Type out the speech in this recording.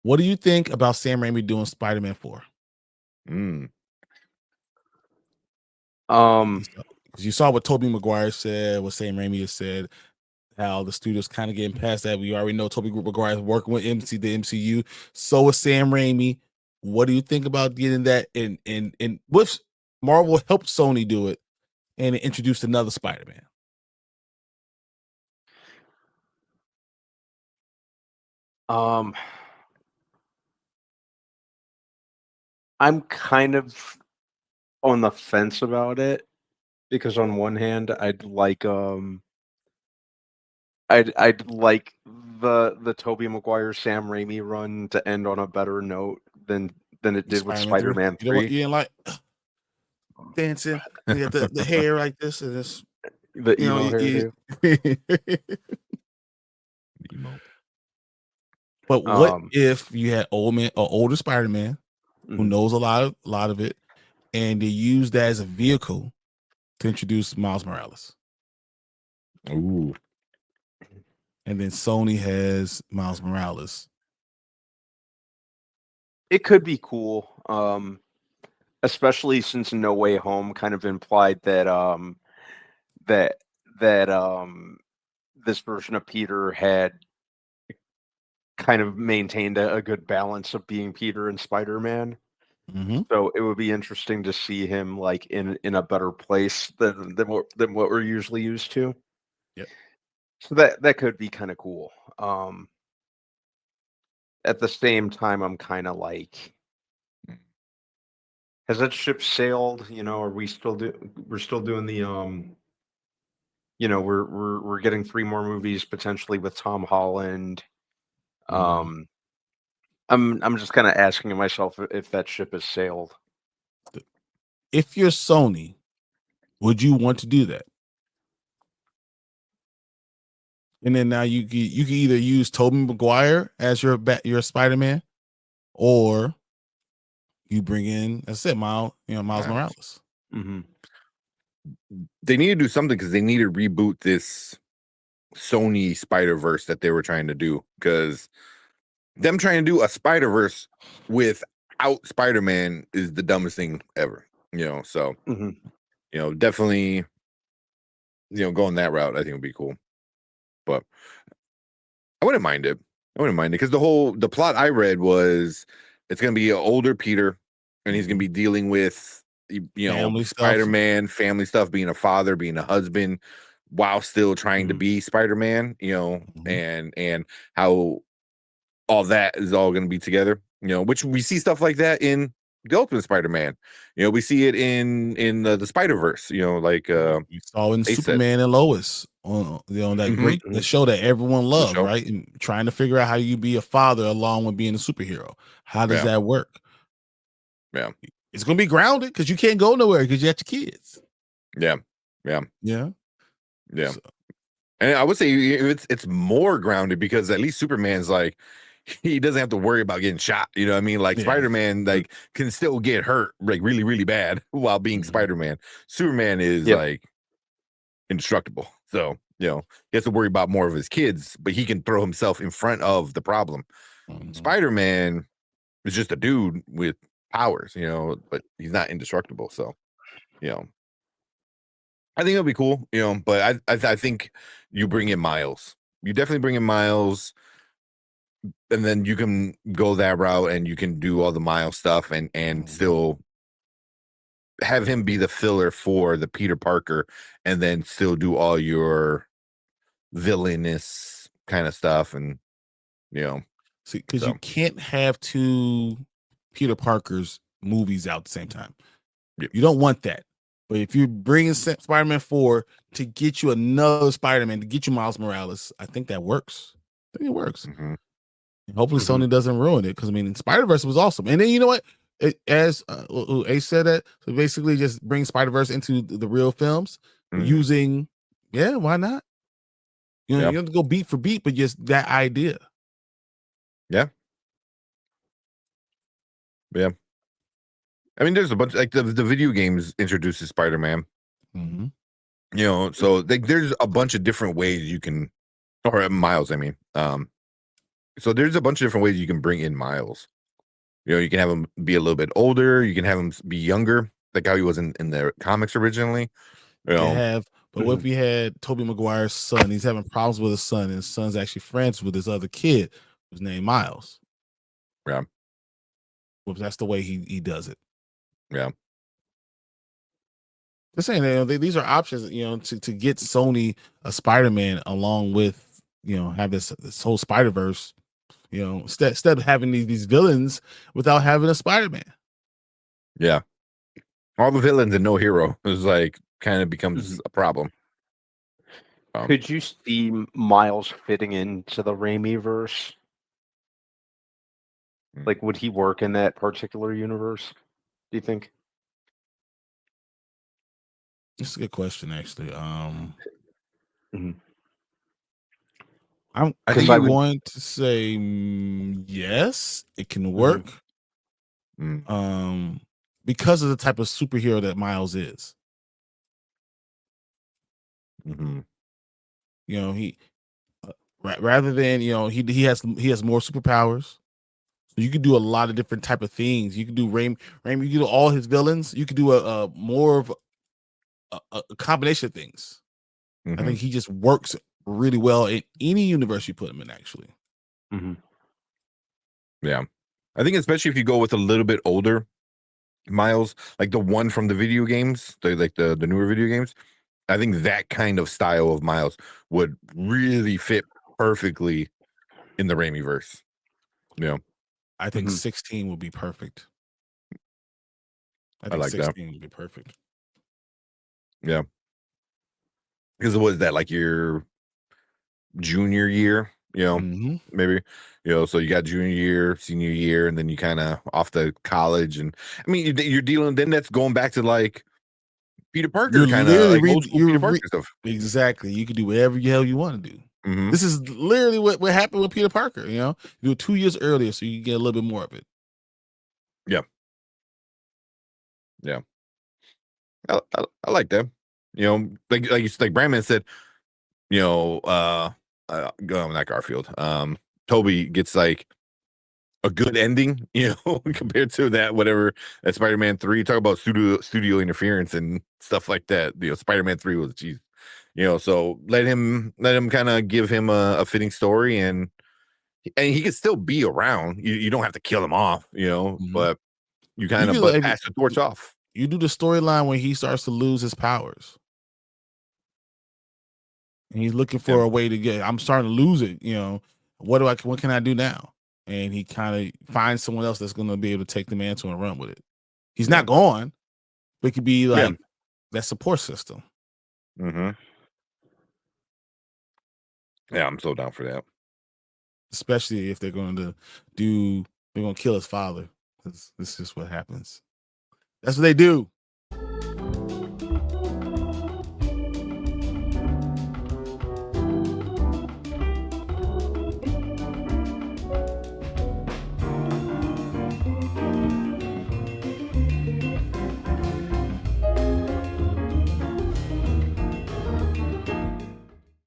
What do you think about Sam Raimi doing Spider-Man 4? Mm. Because you saw what Tobey Maguire said, what Sam Raimi has said, how the studio's kind of getting past that. We already know Tobey Maguire is working with the MCU. So is Sam Raimi. What do you think about getting that? And with Marvel helped Sony do it and it introduced another Spider-Man. I'm kind of on the fence about it because on one hand, I'd like the Tobey Maguire Sam Raimi run to end on a better note than it did with Spider-Man 3. You know what you didn't like? Dancing, you got the hair like this and this. The emo hairdo. Emo. But what if you had older Spider-Man who knows a lot of it, and they use that as a vehicle to introduce Miles Morales? Ooh. And then Sony has Miles Morales. It could be cool, especially since No Way Home kind of implied that this version of Peter had kind of maintained a good balance of being Peter and Spider-Man. Mm-hmm. So it would be interesting to see him like in a better place than what we're usually used to. Yep. So that could be kind of cool. At the same time, I'm kind of like, has that ship sailed? You know, are we still we're still doing the you know, we're getting 3 more movies potentially with Tom Holland. I'm just kind of asking myself if that ship has sailed. If you're Sony, would you want to do that? And then now you can either use Tobey Maguire as your Spider-Man, or you bring in, as I said, Miles Morales. Mm-hmm. They need to do something because they need to reboot this Sony Spider-Verse that they were trying to do, because them trying to do a Spider-Verse without Spider-Man is the dumbest thing ever, you know. So Mm-hmm. you know, definitely, you know, going that route I think would be cool. But I wouldn't mind it because the plot I read was it's gonna be an older Peter and he's gonna be dealing with, you know, Family Spider-Man, family stuff, being a father, being a husband, while still trying to be Spider-Man, you know, and how all that is all going to be together, you know, which we see stuff like that in the Ultimate Spider-Man. You know, we see it in the Spider-Verse, you know, like you saw in Superman and Lois on, you know, that great the show that everyone loved, right? And trying to figure out how you be a father along with being a superhero. How does that work? Yeah. It's gonna be grounded because you can't go nowhere because you got your kids. Yeah. So. And I would say it's more grounded because at least Superman's like, he doesn't have to worry about getting shot. You know what I mean? Like Spider-Man like can still get hurt like really, really bad while being Spider-Man. Superman is like indestructible. So, you know, he has to worry about more of his kids, but he can throw himself in front of the problem. Spider-Man is just a dude with powers, you know, but he's not indestructible. So, you know, I think it'll be cool, you know, but I think you bring in Miles. You definitely bring in Miles, and then you can go that route and you can do all the Miles stuff and still have him be the filler for the Peter Parker, and then still do all your villainous kind of stuff, and you know, see, because you can't have 2 Peter Parkers movies out at the same time. You don't want that. But if you bring in Spider-Man 4 to get you another Spider-Man, to get you Miles Morales, I think that works. I think it works. Hopefully Sony doesn't ruin it, because I mean, Spider-Verse was awesome. And then you know what? As Ace said that, so basically just bring Spider-Verse into the real films using, why not? You know, you don't have to go beat for beat, but just that idea. Yeah. I mean, there's a bunch, like the video games introduces Spider-Man. You know, so like there's a bunch of different ways you can, or Miles, I mean, So there's a bunch of different ways you can bring in Miles. You know, you can have him be a little bit older. You can have him be younger, like how he was in the comics originally. You know, But what if we had Tobey Maguire's son? He's having problems with his son, and his son's actually friends with his other kid, who's named Miles. Yeah. Well, that's the way he does it. Yeah. Just saying, these are options, to get Sony a Spider-Man along with, have this whole Spider-Verse, instead of having these villains without having a Spider-Man. Yeah. All the villains and no hero is like kind of becomes a problem. Could you see Miles fitting into the Raimi verse? Like, would he work in that particular universe? Do you think? That's a good question, actually. Mhm. I think going to say yes, it can work. Because of the type of superhero that Miles is. He rather than he has more superpowers. So you could do a lot of different type of things. You could do Raimi. You could do all his villains. You could do a more of a combination of things. I think he just works really well in any universe you put him in. Actually, yeah, I think especially if you go with a little bit older Miles, like the one from the video games, the newer video games. I think that kind of style of Miles would really fit perfectly in the Raimi verse. Yeah. I think 16 would be perfect. I think like 16 would be perfect. Yeah. Because it was that like your junior year, maybe, so you got junior year, senior year, and then you kind of off to college. And I mean, you're dealing, then that's going back to like Peter Parker, kind of like old school Peter Parker stuff. Exactly. You can do whatever the hell you want to do. This is literally what happened with Peter Parker. You do it 2 years earlier, so you get a little bit more of it. Yeah. Yeah. I like that. Like Brandman said, not Garfield. Toby gets like a good ending, compared to that whatever that Spider-Man 3. Talk about studio interference and stuff like that. Spider-Man 3 was geez. So let him kind of give him a fitting story, and he can still be around. You don't have to kill him off, but you kind of pass the torch off. You do the storyline when he starts to lose his powers. And he's looking for a way to get. I'm starting to lose it. What can I do now? And he kind of finds someone else that's going to be able to take the mantle and run with it. He's not gone, but it could be like that support system. Yeah, I'm so down for that. Especially if they're going to kill his father. This is what happens. That's what they do.